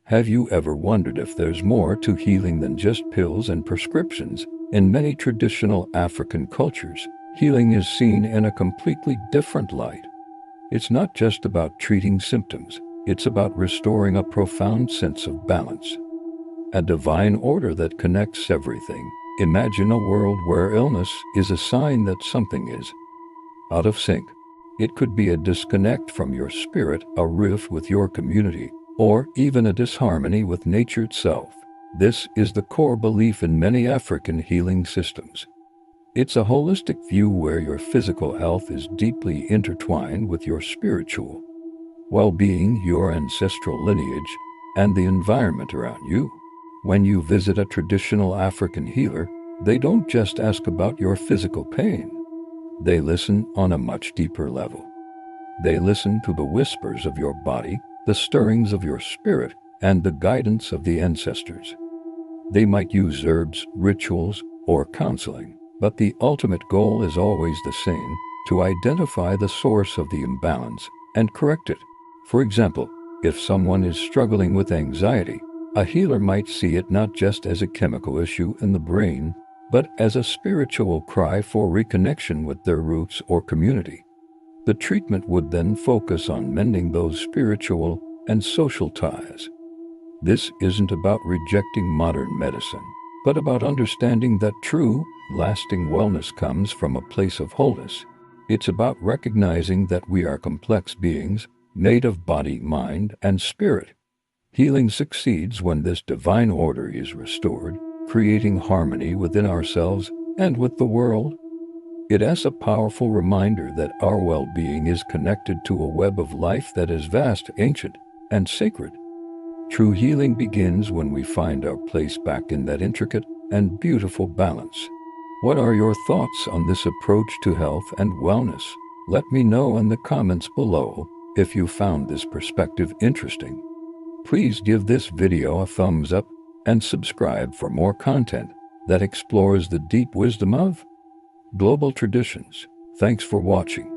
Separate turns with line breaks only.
Have you ever wondered if there's more to healing than just pills and prescriptions? In many traditional African cultures, healing is seen in a completely different light. It's not just about treating symptoms, it's about restoring a profound sense of balance, a divine order that connects everything. Imagine a world where illness is a sign that something is out of sync. It could be a disconnect from your spirit, a rift with your community, or even a disharmony with nature itself. This is the core belief in many African healing systems. It's a holistic view where your physical health is deeply intertwined with your spiritual well-being, your ancestral lineage, and the environment around you. When you visit a traditional African healer, they don't just ask about your physical pain. They listen on a much deeper level. They listen to the whispers of your body, the stirrings of your spirit, and the guidance of the ancestors. They might use herbs, rituals, or counseling, but the ultimate goal is always the same: to identify the source of the imbalance and correct it. For example, if someone is struggling with anxiety, a healer might see it not just as a chemical issue in the brain, but as a spiritual cry for reconnection with their roots or community. The treatment would then focus on mending those spiritual and social ties. This isn't about rejecting modern medicine, but about understanding that true, lasting wellness comes from a place of wholeness. It's about recognizing that we are complex beings, made of body, mind, and spirit. Healing succeeds when this divine order is restored, creating harmony within ourselves and with the world. It is a powerful reminder that our well-being is connected to a web of life that is vast, ancient, and sacred. True healing begins when we find our place back in that intricate and beautiful balance. What are your thoughts on this approach to health and wellness? Let me know in the comments below. If you found this perspective interesting, please give this video a thumbs up and subscribe for more content that explores the deep wisdom of global traditions. Thanks for watching.